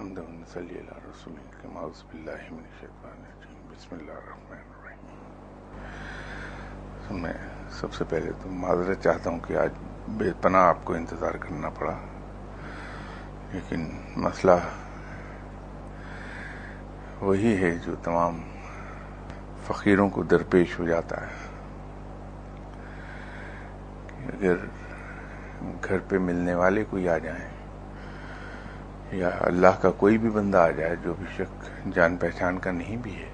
حمد و نصلی علی رسول الکریم اعوذ باللہ من الشیطان الرجیم بسم اللہ الرحمن الرحیم۔ میں سب سے پہلے تو معذرت چاہتا ہوں کہ آج بے پناہ آپ کو انتظار کرنا پڑا، لیکن مسئلہ وہی ہے جو تمام فقیروں کو درپیش ہو جاتا ہے کہ اگر گھر پہ ملنے والے کوئی آ جائیں یا اللہ کا کوئی بھی بندہ آ جائے جو بھی شک جان پہچان کا نہیں بھی ہے،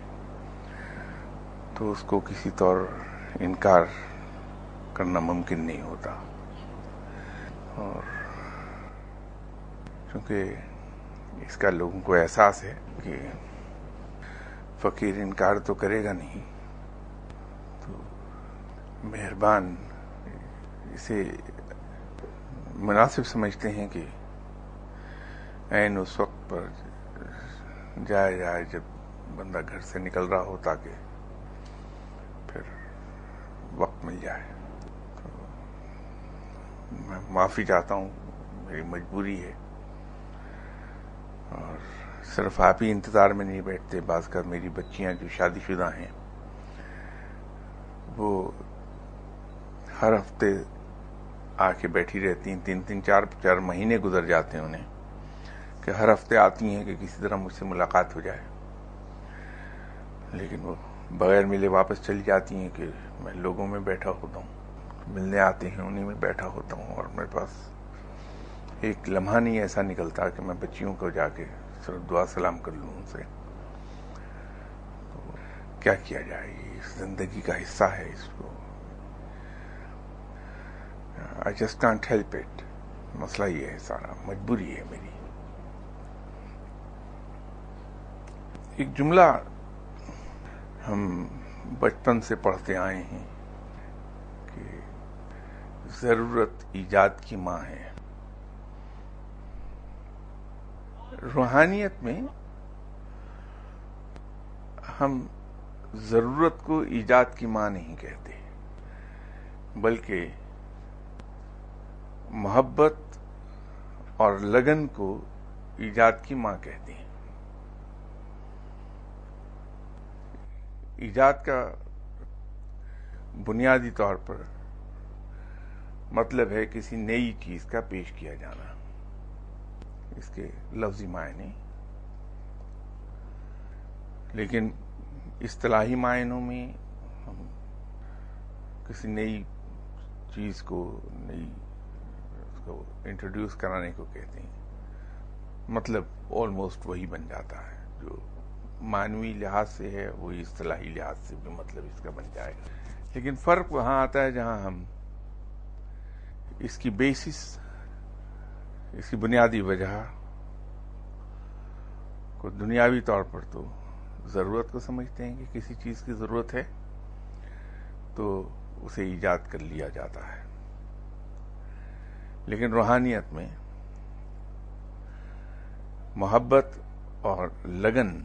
تو اس کو کسی طور انکار کرنا ممکن نہیں ہوتا، اور چونکہ اس کا لوگوں کو احساس ہے کہ فقیر انکار تو کرے گا نہیں، تو مہربان اسے مناسب سمجھتے ہیں کہ عین اس وقت پر جائے جب بندہ گھر سے نکل رہا ہو، تاکہ پھر وقت مل جائے۔ تو میں معافی چاہتا ہوں، میری مجبوری ہے، اور صرف آپ ہی انتظار میں نہیں بیٹھتے، بعض کا میری بچیاں جو شادی شدہ ہیں وہ ہر ہفتے آ کے بیٹھی رہتی ہیں، تین چار مہینے گزر جاتے ہیں انہیں کہ ہر ہفتے آتی ہیں کہ کسی طرح مجھ سے ملاقات ہو جائے، لیکن وہ بغیر ملے واپس چلی جاتی ہیں کہ میں لوگوں میں بیٹھا ہوتا ہوں، ملنے آتے ہیں انہیں میں بیٹھا ہوتا ہوں، اور میرے پاس ایک لمحہ نہیں ایسا نکلتا کہ میں بچیوں کو جا کے صرف دعا سلام کر لوں ان سے۔ تو کیا کیا جائے، یہ زندگی کا حصہ ہے، اس کو I just can't help it۔ مسئلہ یہ ہے، سارا مجبوری ہے میری۔ ایک جملہ ہم بچپن سے پڑھتے آئے ہیں کہ ضرورت ایجاد کی ماں ہے۔ روحانیت میں ہم ضرورت کو ایجاد کی ماں نہیں کہتے، بلکہ محبت اور لگن کو ایجاد کی ماں کہتے ہیں۔ ایجاد کا بنیادی طور پر مطلب ہے کسی نئی چیز کا پیش کیا جانا، اس کے لفظی معنی، لیکن اصطلاحی معنوں میں ہم کسی نئی چیز کو انٹروڈیوس کرانے کو کہتے ہیں۔ مطلب آلموسٹ وہی بن جاتا ہے، جو معنوی لحاظ سے ہے وہی اصطلاحی لحاظ سے بھی مطلب اس کا بن جائے گا، لیکن فرق وہاں آتا ہے جہاں ہم اس کی بیسس، اس کی بنیادی وجہ کو دنیاوی طور پر تو ضرورت کو سمجھتے ہیں کہ کسی چیز کی ضرورت ہے تو اسے ایجاد کر لیا جاتا ہے، لیکن روحانیت میں محبت اور لگن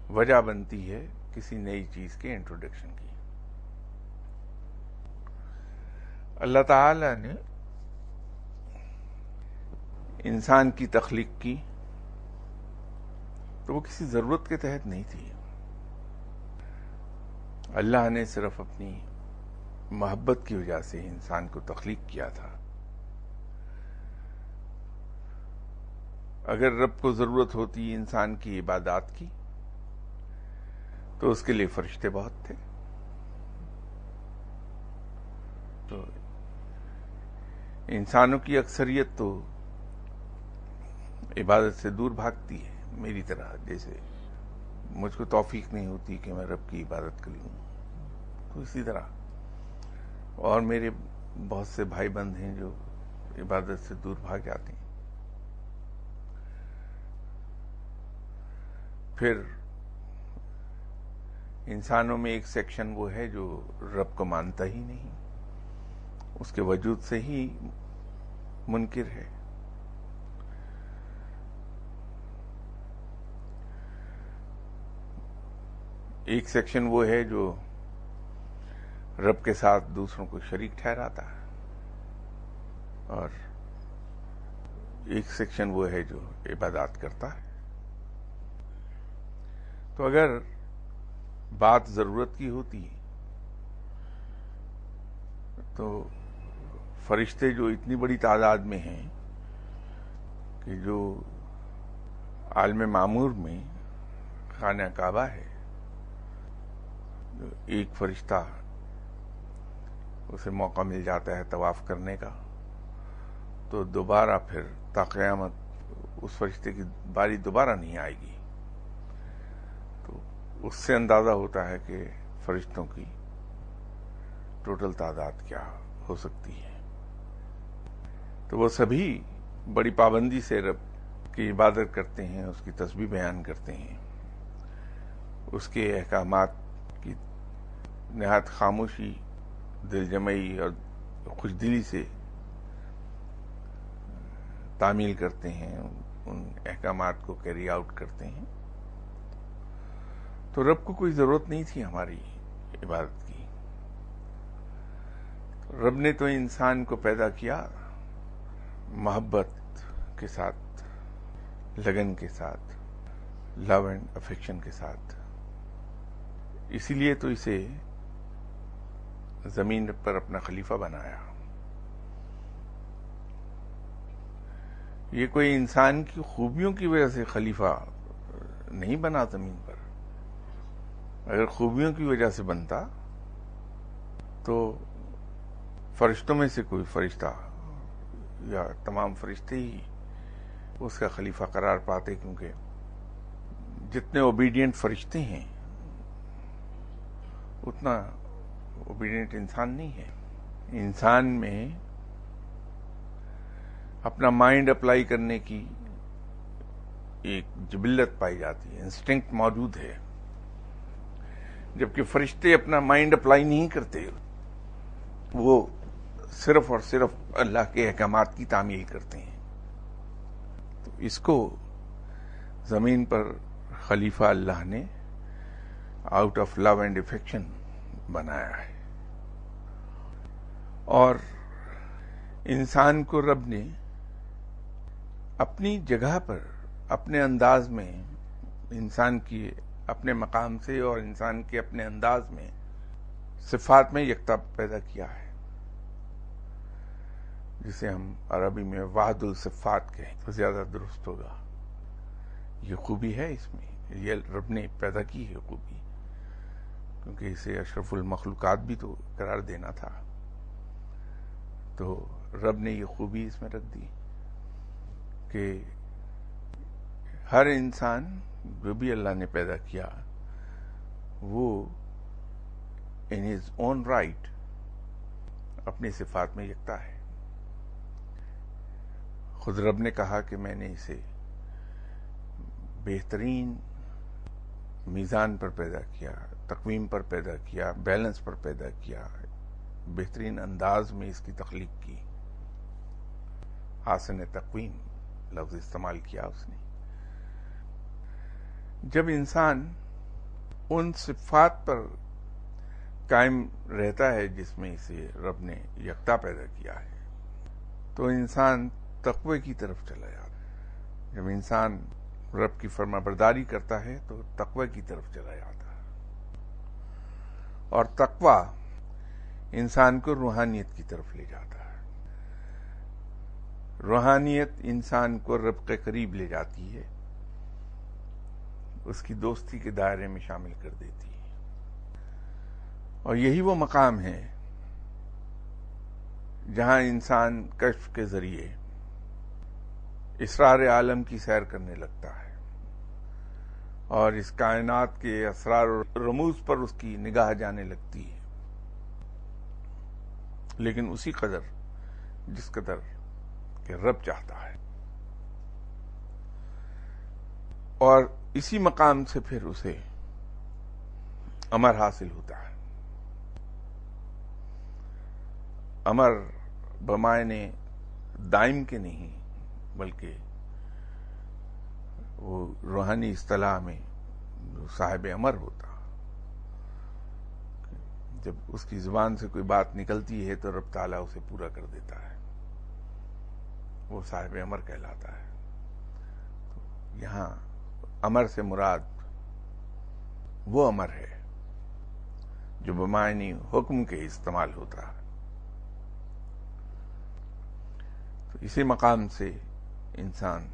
وجہ بنتی ہے کسی نئی چیز کے انٹروڈکشن کی۔ اللہ تعالی نے انسان کی تخلیق کی تو وہ کسی ضرورت کے تحت نہیں تھی، اللہ نے صرف اپنی محبت کی وجہ سے انسان کو تخلیق کیا تھا۔ اگر رب کو ضرورت ہوتی انسان کی عبادات کی تو اس کے لیے فرشتے بہت تھے، تو انسانوں کی اکثریت تو عبادت سے دور بھاگتی ہے، میری طرح، جیسے مجھ کو توفیق نہیں ہوتی کہ میں رب کی عبادت کر لوں، تو اسی طرح اور میرے بہت سے بھائی بند ہیں جو عبادت سے دور بھاگ جاتے ہیں۔ پھر انسانوں میں ایک سیکشن وہ ہے جو رب کو مانتا ہی نہیں، اس کے وجود سے ہی منکر ہے۔ ایک سیکشن وہ ہے جو رب کے ساتھ دوسروں کو شریک ٹھہراتا ہے، اور ایک سیکشن وہ ہے جو عبادات کرتا ہے. تو اگر بات ضرورت کی ہوتی تو فرشتے جو اتنی بڑی تعداد میں ہیں کہ جو عالم معمور میں خانہ کعبہ ہے، ایک فرشتہ اسے موقع مل جاتا ہے طواف کرنے کا تو دوبارہ پھر تا قیامت اس فرشتے کی باری دوبارہ نہیں آئے گی. تو اس سے اندازہ ہوتا ہے کہ فرشتوں کی ٹوٹل تعداد کیا ہو سکتی ہے. تو وہ سبھی بڑی پابندی سے رب کی عبادت کرتے ہیں، اس کی تسبیح بیان کرتے ہیں، اس کے احکامات کی نہایت خاموشی، دل جمعی اور خوش دلی سے تعمیل کرتے ہیں، ان احکامات کو کیری آؤٹ کرتے ہیں. تو رب کو کوئی ضرورت نہیں تھی ہماری عبادت کی. رب نے تو انسان کو پیدا کیا محبت کے ساتھ، لگن کے ساتھ، لو اینڈ افیکشن کے ساتھ. اسی لیے تو اسے زمین پر اپنا خلیفہ بنایا. یہ کوئی انسان کی خوبیوں کی وجہ سے خلیفہ نہیں بنا زمین پر. اگر خوبیوں کی وجہ سے بنتا تو فرشتوں میں سے کوئی فرشتہ یا تمام فرشتے ہی اس کا خلیفہ قرار پاتے، کیونکہ جتنے اوبیڈینٹ فرشتے ہیں اتنا اوبیڈینٹ انسان نہیں ہے. انسان میں اپنا مائنڈ اپلائی کرنے کی ایک جبلت پائی جاتی ہے، انسٹنکٹ موجود ہے، جبکہ فرشتے اپنا مائنڈ اپلائی نہیں کرتے. وہ صرف اور صرف اللہ کے احکامات کی تعمیل کرتے ہیں. تو اس کو زمین پر خلیفہ اللہ نے out of love and affection بنایا ہے. اور انسان کو رب نے اپنی جگہ پر، اپنے انداز میں، انسان کی اپنے مقام سے اور انسان کے اپنے انداز میں صفات میں یکتا پیدا کیا ہے، جسے ہم عربی میں وحد الصفات کہیں تو زیادہ درست ہوگا. یہ خوبی ہے اس میں، یہ رب نے پیدا کی ہے خوبی، کیونکہ اسے اشرف المخلوقات بھی تو قرار دینا تھا. تو رب نے یہ خوبی اس میں رکھ دی کہ ہر انسان جو بھی اللہ نے پیدا کیا وہ ان ہز اون رائٹ اپنی صفات میں یکتا ہے. خود رب نے کہا کہ میں نے اسے بہترین میزان پر پیدا کیا، تقویم پر پیدا کیا، بیلنس پر پیدا کیا، بہترین انداز میں اس کی تخلیق کی. حسن تقویم لفظ استعمال کیا اس نے. جب انسان ان صفات پر قائم رہتا ہے جس میں اسے رب نے یکتا پیدا کیا ہے تو انسان تقوی کی طرف چلا جاتا ہے. جب انسان رب کی فرما برداری کرتا ہے تو تقوی کی طرف چلا جاتا ہے. اور تقوی انسان کو روحانیت کی طرف لے جاتا ہے. روحانیت انسان کو رب کے قریب لے جاتی ہے، اس کی دوستی کے دائرے میں شامل کر دیتی ہے. اور یہی وہ مقام ہے جہاں انسان کشف کے ذریعے اسرار عالم کی سیر کرنے لگتا ہے اور اس کائنات کے اسرار و رموز پر اس کی نگاہ جانے لگتی ہے، لیکن اسی قدر جس قدر کہ رب چاہتا ہے. اور اسی مقام سے پھر اسے امر حاصل ہوتا ہے. امر بمعنی دائم کے نہیں، بلکہ وہ روحانی اصطلاح میں جو صاحب امر ہوتا، جب اس کی زبان سے کوئی بات نکلتی ہے تو رب تعالیٰ اسے پورا کر دیتا ہے. وہ صاحب امر کہلاتا ہے. یہاں امر سے مراد وہ امر ہے جو بمعنی حکم کے استعمال ہوتا ہے. تو اسی مقام سے انسان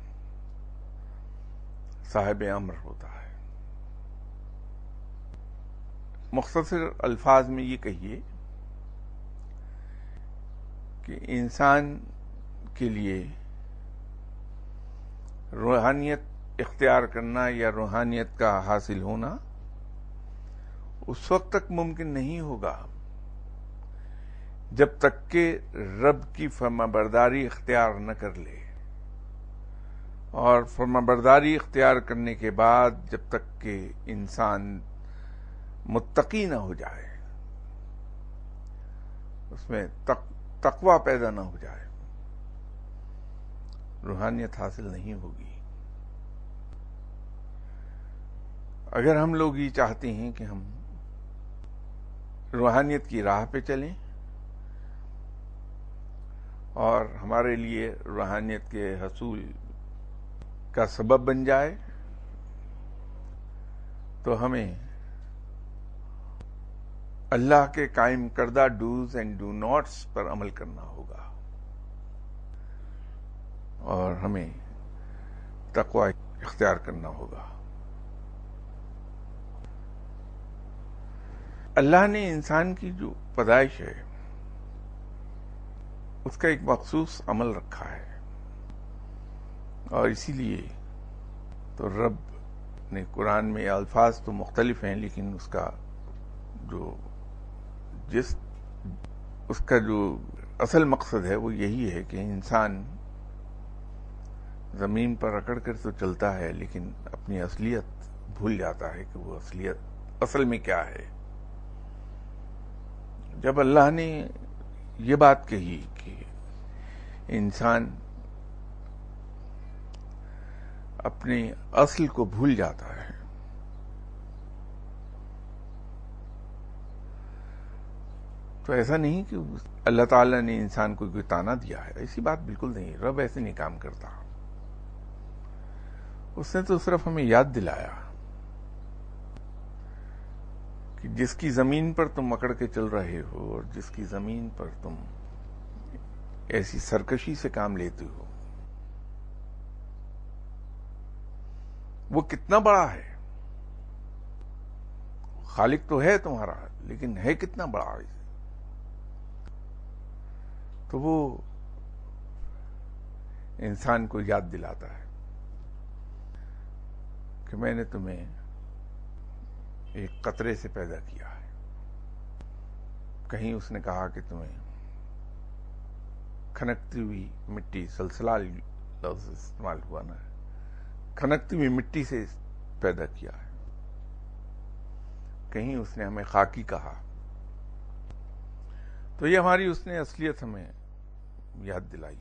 صاحب امر ہوتا ہے. مختصر الفاظ میں یہ کہیے کہ انسان کے لیے روحانیت اختیار کرنا یا روحانیت کا حاصل ہونا اس وقت تک ممکن نہیں ہوگا جب تک کہ رب کی فرمانبرداری اختیار نہ کر لے، اور فرمانبرداری اختیار کرنے کے بعد جب تک کہ انسان متقی نہ ہو جائے، اس میں تقوی پیدا نہ ہو جائے، روحانیت حاصل نہیں ہوگی. اگر ہم لوگ یہ چاہتے ہیں کہ ہم روحانیت کی راہ پہ چلیں اور ہمارے لیے روحانیت کے حصول کا سبب بن جائے، تو ہمیں اللہ کے قائم کردہ ڈوز اینڈ ڈو ناٹس پر عمل کرنا ہوگا، اور ہمیں تقوی اختیار کرنا ہوگا. اللہ نے انسان کی جو پیدائش ہے اس کا ایک مخصوص عمل رکھا ہے، اور اسی لیے تو رب نے قرآن میں الفاظ تو مختلف ہیں، لیکن اس کا جو اصل مقصد ہے وہ یہی ہے کہ انسان زمین پر اکڑ کر تو چلتا ہے، لیکن اپنی اصلیت بھول جاتا ہے کہ وہ اصلیت اصل میں کیا ہے. جب اللہ نے یہ بات کہی کہ انسان اپنے اصل کو بھول جاتا ہے، تو ایسا نہیں کہ اللہ تعالیٰ نے انسان کو کوئی تانا دیا ہے، ایسی بات بالکل نہیں. رب ایسے نہیں کام کرتا. اس نے تو صرف ہمیں یاد دلایا کہ جس کی زمین پر تم اکڑ کے چل رہے ہو اور جس کی زمین پر تم ایسی سرکشی سے کام لیتے ہو، وہ کتنا بڑا ہے. خالق تو ہے تمہارا، لیکن ہے کتنا بڑا ہے. تو وہ انسان کو یاد دلاتا ہے کہ میں نے تمہیں ایک قطرے سے پیدا کیا ہے. کہیں اس نے کہا کہ تمہیں کھنکتی ہوئی مٹی، سلسلہ لفظ استعمال ہوا نا، کھنکتی ہوئی مٹی سے پیدا کیا ہے. کہیں اس نے ہمیں خاکی کہا. تو یہ ہماری اس نے اصلیت ہمیں یاد دلائی.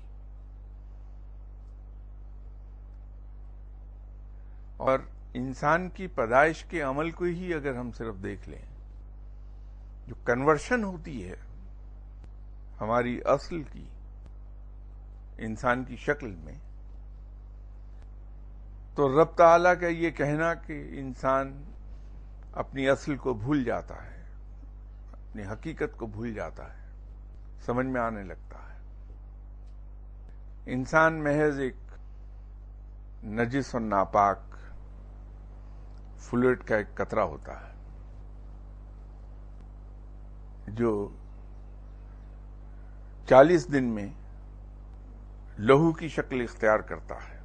اور انسان کی پیدائش کے عمل کو ہی اگر ہم صرف دیکھ لیں، جو کنورشن ہوتی ہے ہماری اصل کی انسان کی شکل میں، تو رب تعالیٰ کا یہ کہنا کہ انسان اپنی اصل کو بھول جاتا ہے، اپنی حقیقت کو بھول جاتا ہے، سمجھ میں آنے لگتا ہے. انسان محض ایک نجس اور ناپاک فلوئڈ کا ایک قطرہ ہوتا ہے جو 40 دن میں لہو کی شکل اختیار کرتا ہے،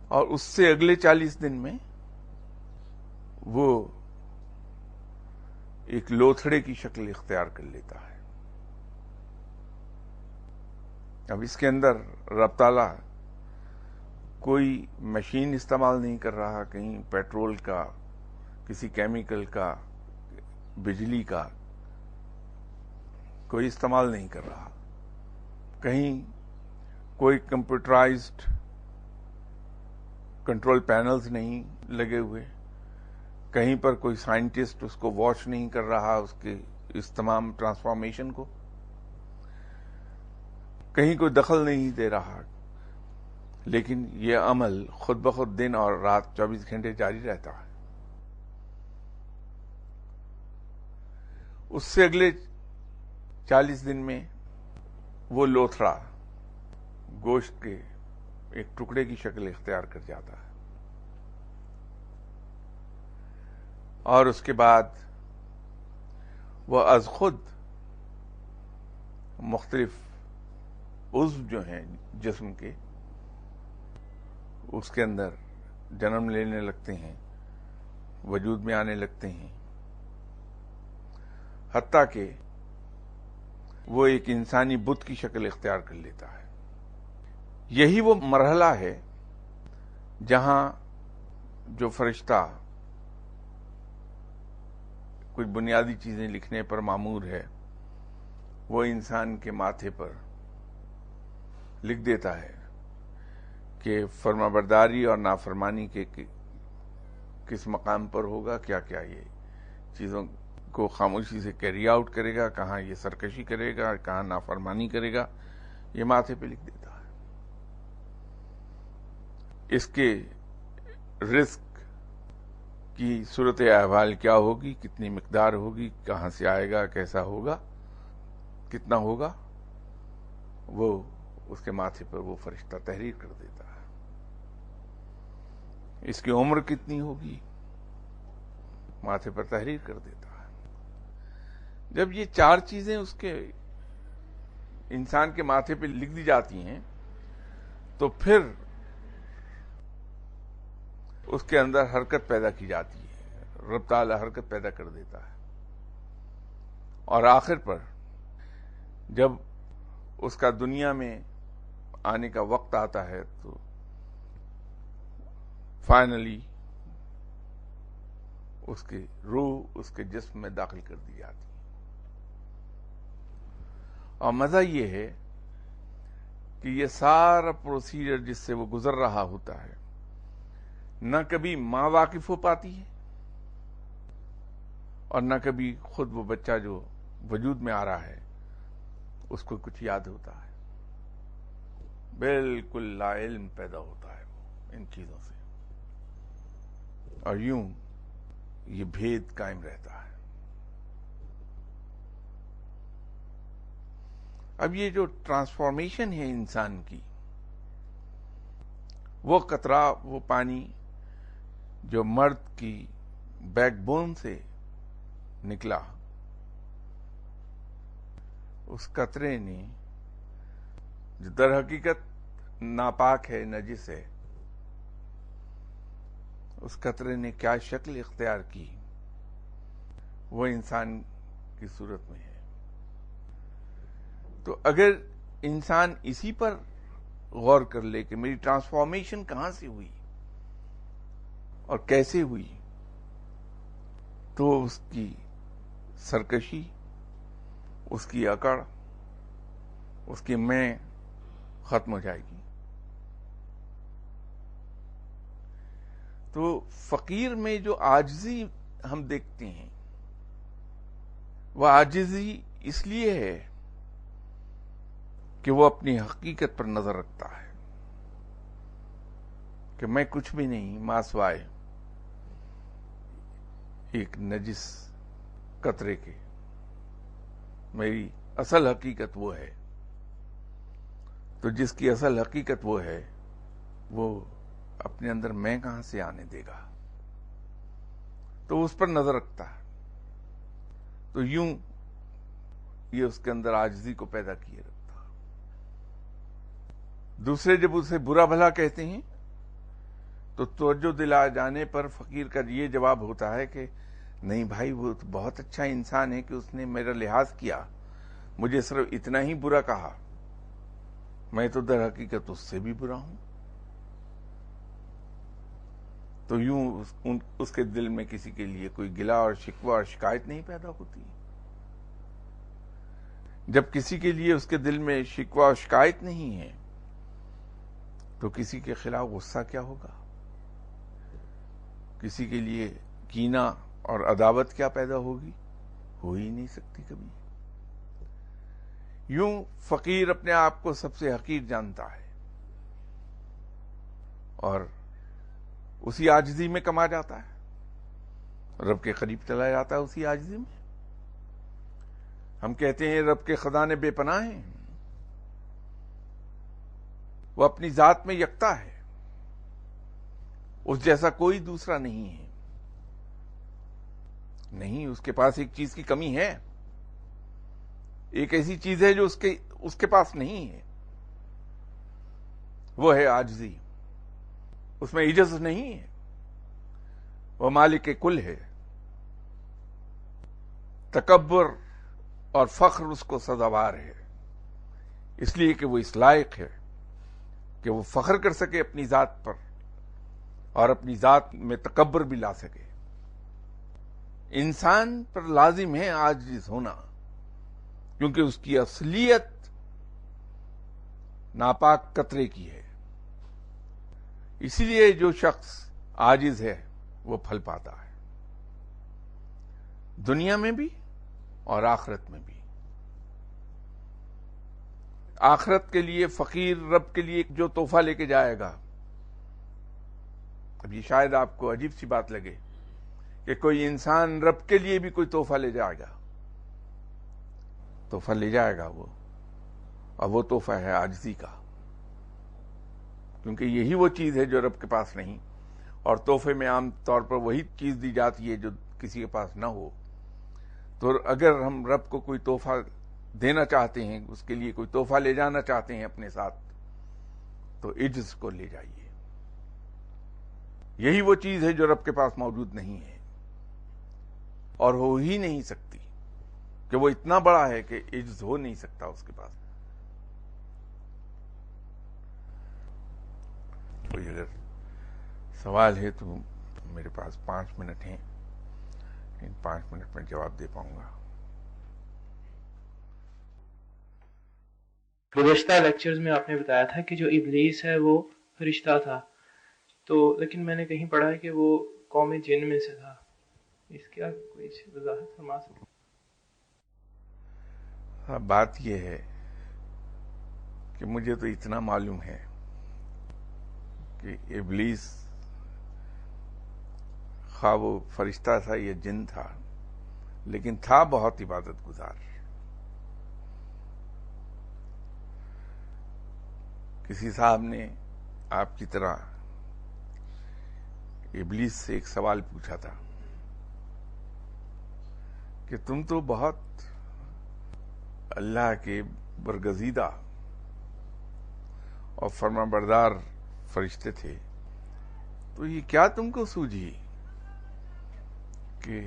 اور اس سے اگلے 40 دن میں وہ ایک لوتھڑے کی شکل اختیار کر لیتا ہے. اب اس کے اندر رب تعالیٰ کوئی مشین استعمال نہیں کر رہا، کہیں پیٹرول کا، کسی کیمیکل کا، بجلی کا کوئی استعمال نہیں کر رہا، کہیں کوئی کمپیوٹرائزڈ کنٹرول پینلز نہیں لگے ہوئے، کہیں پر کوئی سائنٹسٹ اس کو واچ نہیں کر رہا اس کے اس تمام ٹرانسفارمیشن کو. کہیں کوئی دخل نہیں دے رہا، لیکن یہ عمل خود بخود دن اور رات 24 گھنٹے جاری رہتا ہے. اس سے اگلے 40 دن میں وہ لوتھڑا گوشت کے ایک ٹکڑے کی شکل اختیار کر جاتا ہے، اور اس کے بعد وہ از خود مختلف عضو جو ہیں جسم کے، اس کے اندر جنم لینے لگتے ہیں، وجود میں آنے لگتے ہیں، حتیٰ کہ وہ ایک انسانی بت کی شکل اختیار کر لیتا ہے. یہی وہ مرحلہ ہے جہاں جو فرشتہ کچھ بنیادی چیزیں لکھنے پر مامور ہے، وہ انسان کے ماتھے پر لکھ دیتا ہے کہ فرمانبرداری اور نافرمانی کے کس مقام پر ہوگا، کیا کیا یہ چیزوں کو خاموشی سے کیری آؤٹ کرے گا، کہاں یہ سرکشی کرے گا، کہاں نافرمانی کرے گا، یہ ماتھے پہ لکھ دیتا ہے. اس کے رزق کی صورت احوال کیا ہوگی، کتنی مقدار ہوگی، کہاں سے آئے گا، کیسا ہوگا، کتنا ہوگا، وہ اس کے ماتھے پر وہ فرشتہ تحریر کر دیتا ہے. اس کی عمر کتنی ہوگی، ماتھے پر تحریر کر دیتا ہے. جب یہ 4 چیزیں اس کے انسان کے ماتھے پہ لکھ دی جاتی ہیں تو پھر اس کے اندر حرکت پیدا کی جاتی ہے، رب تعالی حرکت پیدا کر دیتا ہے، اور آخر پر جب اس کا دنیا میں آنے کا وقت آتا ہے تو فائنلی اس کی روح اس کے جسم میں داخل کر دی جاتی ہے. اور مزہ یہ ہے کہ یہ سارا پروسیجر جس سے وہ گزر رہا ہوتا ہے، نہ کبھی ماں واقف ہو پاتی ہے اور نہ کبھی خود وہ بچہ جو وجود میں آ رہا ہے اس کو کچھ یاد ہوتا ہے. بالکل لا علم پیدا ہوتا ہے وہ ان چیزوں سے، اور یوں یہ بھید قائم رہتا ہے. اب یہ جو ٹرانسفارمیشن ہے انسان کی، وہ قطرہ، وہ پانی جو مرد کی بیک بون سے نکلا، اس قطرے نے جو در حقیقت ناپاک ہے، نجس ہے، اس قطرے نے کیا شکل اختیار کی، وہ انسان کی صورت میں ہے. تو اگر انسان اسی پر غور کر لے کہ میری ٹرانسفارمیشن کہاں سے ہوئی اور کیسے ہوئی، تو اس کی سرکشی، اس کی اکڑ، اس کی میں ختم ہو جائے گی. تو فقیر میں جو عاجزی ہم دیکھتے ہیں، وہ عاجزی اس لیے ہے کہ وہ اپنی حقیقت پر نظر رکھتا ہے کہ میں کچھ بھی نہیں ما سوائے ایک نجس قطرے کے، میری اصل حقیقت وہ ہے. تو جس کی اصل حقیقت وہ ہے، وہ اپنے اندر میں کہاں سے آنے دے گا، تو اس پر نظر رکھتا ہے. تو یوں یہ اس کے اندر عاجزی کو پیدا کیے رکھتا. دوسرے جب اسے برا بھلا کہتے ہیں تو توجہ دلا جانے پر فقیر کا یہ جواب ہوتا ہے کہ نہیں بھائی، وہ تو بہت اچھا انسان ہے کہ اس نے میرا لحاظ کیا، مجھے صرف اتنا ہی برا کہا، میں تو در حقیقت اس سے بھی برا ہوں. تو یوں اس کے دل میں کسی کے لیے کوئی گلہ اور شکوہ اور شکایت نہیں پیدا ہوتی. جب کسی کے لیے اس کے دل میں شکوہ اور شکایت نہیں ہے تو کسی کے خلاف غصہ کیا ہوگا، کسی کے لیے کینہ اور عداوت کیا پیدا ہوگی، ہو ہی نہیں سکتی کبھی. یوں فقیر اپنے آپ کو سب سے حقیر جانتا ہے اور اسی عاجزی میں کما جاتا ہے، رب کے قریب چلا جاتا ہے اسی عاجزی میں۔ ہم کہتے ہیں رب کے خزانے بے پناہ ہیں، وہ اپنی ذات میں یکتا ہے، اس جیسا کوئی دوسرا نہیں ہے۔ نہیں، اس کے پاس ایک چیز کی کمی ہے، ایک ایسی چیز ہے جو اس کے پاس نہیں ہے، وہ ہے عاجزی۔ اس میں عجز نہیں ہے، وہ مالک کل ہے۔ تکبر اور فخر اس کو سزاوار ہے، اس لیے کہ وہ اس لائق ہے کہ وہ فخر کر سکے اپنی ذات پر اور اپنی ذات میں تکبر بھی لا سکے۔ انسان پر لازم ہے عاجز ہونا، کیونکہ اس کی اصلیت ناپاک قطرے کی ہے۔ اسی لیے جو شخص عاجز ہے وہ پھل پاتا ہے، دنیا میں بھی اور آخرت میں بھی۔ آخرت کے لیے فقیر رب کے لیے جو تحفہ لے کے جائے گا، اب یہ شاید آپ کو عجیب سی بات لگے کہ کوئی انسان رب کے لیے بھی کوئی تحفہ لے جائے گا، تحفہ لے جائے گا وہ، اور وہ تحفہ ہے عاجزی کا، کیونکہ یہی وہ چیز ہے جو رب کے پاس نہیں، اور تحفے میں عام طور پر وہی چیز دی جاتی ہے جو کسی کے پاس نہ ہو۔ تو اگر ہم رب کو کوئی تحفہ دینا چاہتے ہیں، اس کے لیے کوئی تحفہ لے جانا چاہتے ہیں اپنے ساتھ، تو عجز کو لے جائیے۔ یہی وہ چیز ہے جو رب کے پاس موجود نہیں ہے، اور ہو ہی نہیں سکتی، کہ وہ اتنا بڑا ہے کہ عجز ہو نہیں سکتا اس کے پاس۔ کوئی اگر سوال ہے تو میرے پاس 5 منٹ ہیں، ان 5 منٹ میں جواب دے پاؤں گا۔ گزشتہ لیکچرز میں آپ نے بتایا تھا کہ جو ابلیس ہے وہ فرشتہ تھا، تو لیکن میں نے کہیں پڑھا ہے کہ وہ قوم جن میں سے تھا، اس کا کوئی وضاحت فرما سکتے؟ ہاں، بات یہ ہے کہ مجھے تو اتنا معلوم ہے کہ ابلیس خواہ وہ فرشتہ تھا یا جن تھا، لیکن تھا بہت عبادت گزار۔ کسی صاحب نے آپ کی طرح ابلیس سے ایک سوال پوچھا تھا کہ تم تو بہت اللہ کے برگزیدہ اور فرما بردار فرشتے تھے، تو یہ کیا تم کو سوجھی کہ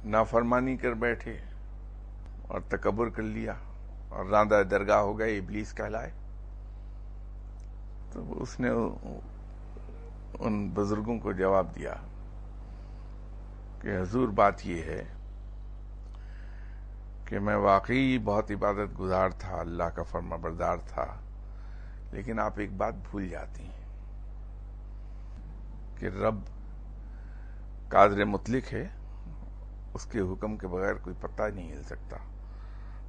نافرمانی کر بیٹھے اور تکبر کر لیا اور راندہ درگاہ ہو گئے، ابلیس کہلائے؟ تو اس نے ان بزرگوں کو جواب دیا کہ حضور بات یہ ہے کہ میں واقعی بہت عبادت گزار تھا، اللہ کا فرما بردار تھا، لیکن آپ ایک بات بھول جاتی ہیں کہ رب قادر مطلق ہے، اس کے حکم کے بغیر کوئی پتہ نہیں ہل سکتا۔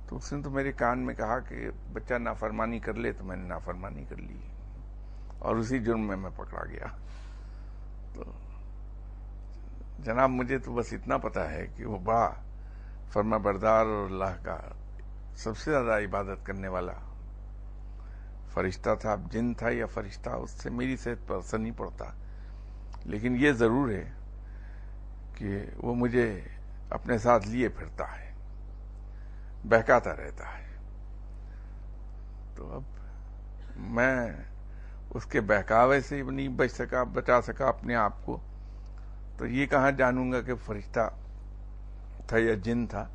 تو اس نے تو میرے کان میں کہا کہ بچہ نافرمانی کر لے، تو میں نے نافرمانی کر لی، اور اسی جرم میں پکڑا گیا۔ تو جناب مجھے تو بس اتنا پتا ہے کہ وہ بڑا فرما بردار اور اللہ کا سب سے زیادہ عبادت کرنے والا فرشتہ تھا۔ اب جن تھا یا فرشتہ، اس سے میری صحت پر اثر نہیں پڑتا، لیکن یہ ضرور ہے کہ وہ مجھے اپنے ساتھ لیے پھرتا ہے، بہکاتا رہتا ہے۔ تو اب میں اس کے بہکاوے سے نہیں بچا سکا اپنے آپ کو، تو یہ کہاں جانوں گا کہ فرشتہ تھا یا جن تھا؟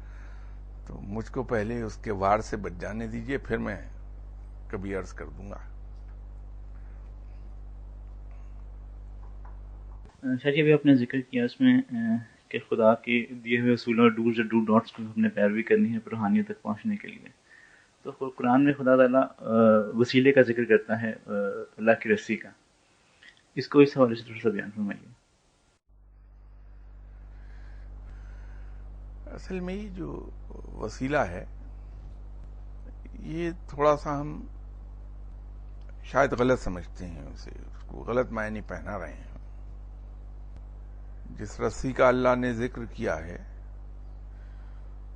تو مجھ کو پہلے اس کے وار سے بچ جانے دیجئے، پھر میں کبھی عرض کر دوں گا۔ شاہ جی ابھی آپ نے ذکر کیا اس میں کہ خدا کے دیے ہوئے اصولوں اور ڈوز اور ڈو ڈاٹس کو ہم نے پیروی کرنی ہے روحانیت تک پہنچنے کے لیے، تو قرآن میں خدا تعالیٰ وسیلے کا ذکر کرتا ہے، اللہ کی رسی کا، اس کو اس حوالے سے تھوڑا سا بیان فرمائیے۔ اصل میں یہ جو وسیلہ ہے، یہ تھوڑا سا ہم شاید غلط سمجھتے ہیں اسے، اس کو غلط معنی پہنا رہے ہیں۔ جس رسی کا اللہ نے ذکر کیا ہے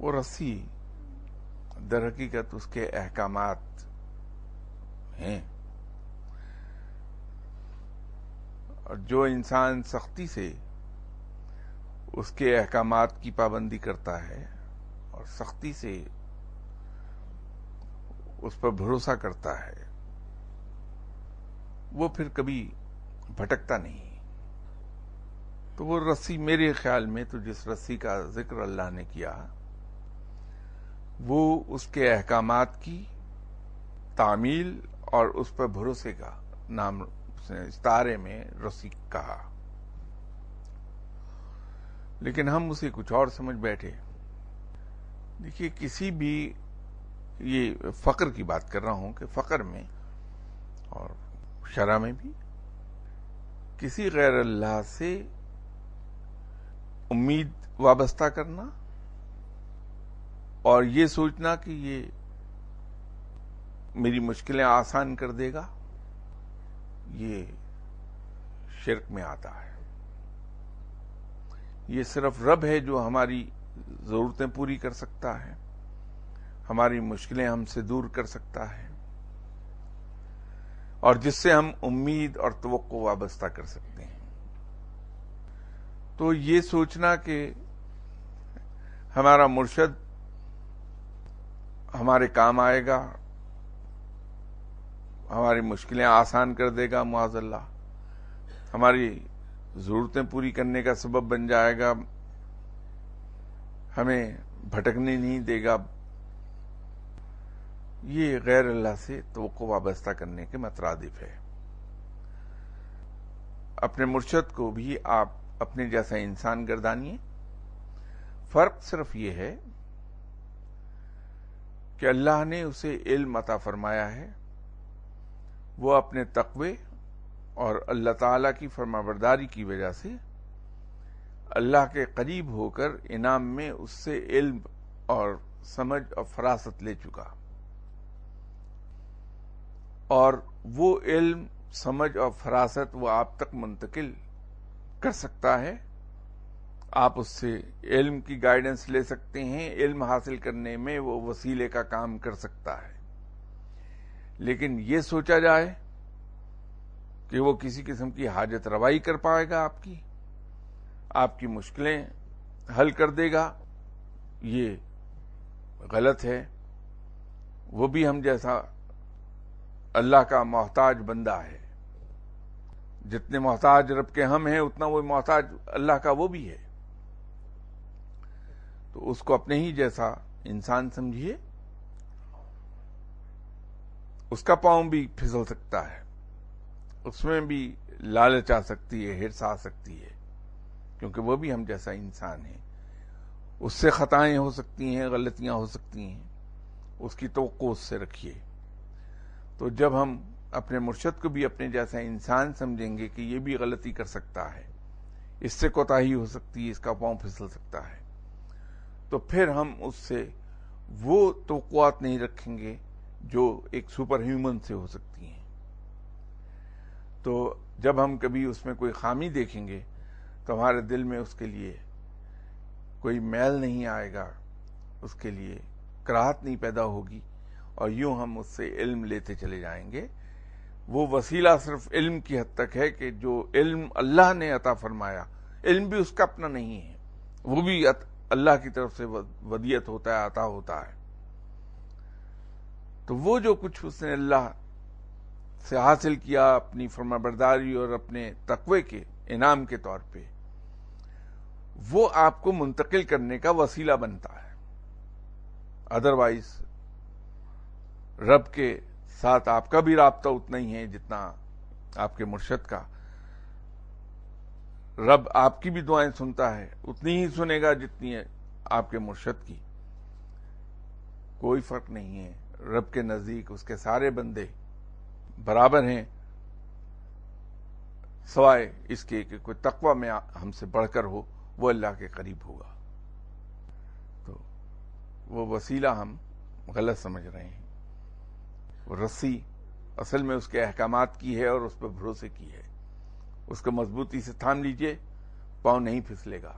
وہ رسی در حقیقت اس کے احکامات ہیں، اور جو انسان سختی سے اس کے احکامات کی پابندی کرتا ہے اور سختی سے اس پر بھروسہ کرتا ہے، وہ پھر کبھی بھٹکتا نہیں۔ تو وہ رسی میرے خیال میں تو جس رسی کا ذکر اللہ نے کیا وہ اس کے احکامات کی تعمیل اور اس پر بھروسے کا نام اس نے استعارے میں رسی کہا، لیکن ہم اسے کچھ اور سمجھ بیٹھے۔ دیکھیے، کسی بھی، یہ فقر کی بات کر رہا ہوں کہ فقر میں اور شرع میں بھی کسی غیر اللہ سے امید وابستہ کرنا اور یہ سوچنا کہ یہ میری مشکلیں آسان کر دے گا، یہ شرک میں آتا ہے۔ یہ صرف رب ہے جو ہماری ضرورتیں پوری کر سکتا ہے، ہماری مشکلیں ہم سے دور کر سکتا ہے، اور جس سے ہم امید اور توقع وابستہ کر سکتے ہیں۔ تو یہ سوچنا کہ ہمارا مرشد ہمارے کام آئے گا، ہماری مشکلیں آسان کر دے گا، معاذ اللہ ہماری ضرورتیں پوری کرنے کا سبب بن جائے گا، ہمیں بھٹکنے نہیں دے گا، یہ غیر اللہ سے توقع وابستہ کرنے کے مترادف ہے۔ اپنے مرشد کو بھی آپ اپنے جیسا انسان گردانیے۔ فرق صرف یہ ہے کہ اللہ نے اسے علم عطا فرمایا ہے، وہ اپنے تقوی اور اللہ تعالی کی فرمانبرداری کی وجہ سے اللہ کے قریب ہو کر انعام میں اس سے علم اور سمجھ اور فراست لے چکا، اور وہ علم، سمجھ اور فراست وہ آپ تک منتقل کر سکتا ہے۔ آپ اس سے علم کی گائیڈنس لے سکتے ہیں، علم حاصل کرنے میں وہ وسیلے کا کام کر سکتا ہے، لیکن یہ سوچا جائے کہ وہ کسی قسم کی حاجت روائی کر پائے گا، آپ کی مشکلیں حل کر دے گا، یہ غلط ہے۔ وہ بھی ہم جیسا اللہ کا محتاج بندہ ہے، جتنے محتاج رب کے ہم ہیں اتنا وہ محتاج اللہ کا وہ بھی ہے۔ تو اس کو اپنے ہی جیسا انسان سمجھیے، اس کا پاؤں بھی پھسل سکتا ہے، اس میں بھی لالچ آ سکتی ہے، ہرس آ سکتی ہے، کیونکہ وہ بھی ہم جیسا انسان ہے، اس سے خطائیں ہو سکتی ہیں، غلطیاں ہو سکتی ہیں، اس کی توقع اس سے رکھیے۔ تو جب ہم اپنے مرشد کو بھی اپنے جیسا انسان سمجھیں گے کہ یہ بھی غلطی کر سکتا ہے، اس سے کوتاہی ہو سکتی ہے، اس کا پاؤں پھسل سکتا ہے، تو پھر ہم اس سے وہ توقعات نہیں رکھیں گے جو ایک سپر ہیومن سے ہو سکتی ہیں۔ تو جب ہم کبھی اس میں کوئی خامی دیکھیں گے تو ہمارے دل میں اس کے لیے کوئی میل نہیں آئے گا، اس کے لیے کراہت نہیں پیدا ہوگی، اور یوں ہم اس سے علم لیتے چلے جائیں گے۔ وہ وسیلہ صرف علم کی حد تک ہے کہ جو علم اللہ نے عطا فرمایا، علم بھی اس کا اپنا نہیں ہے، وہ بھی اللہ کی طرف سے ودیت ہوتا ہے، عطا ہوتا ہے۔ تو وہ جو کچھ اس نے اللہ سے حاصل کیا اپنی فرمانبرداری اور اپنے تقوی کے انعام کے طور پہ، وہ آپ کو منتقل کرنے کا وسیلہ بنتا ہے۔ ادروائز رب کے ساتھ آپ کا بھی رابطہ اتنا ہی ہے جتنا آپ کے مرشد کا۔ رب آپ کی بھی دعائیں سنتا ہے، اتنی ہی سنے گا جتنی ہے آپ کے مرشد کی۔ کوئی فرق نہیں ہے، رب کے نزدیک اس کے سارے بندے برابر ہیں، سوائے اس کے کہ کوئی تقوی میں ہم سے بڑھ کر ہو، وہ اللہ کے قریب ہوگا۔ تو وہ وسیلہ ہم غلط سمجھ رہے ہیں۔ وہ رسی اصل میں اس کے احکامات کی ہے اور اس پہ بھروسے کی ہے. اس کو مضبوطی سے تھام لیجئے، پاؤں نہیں پھسلے گا.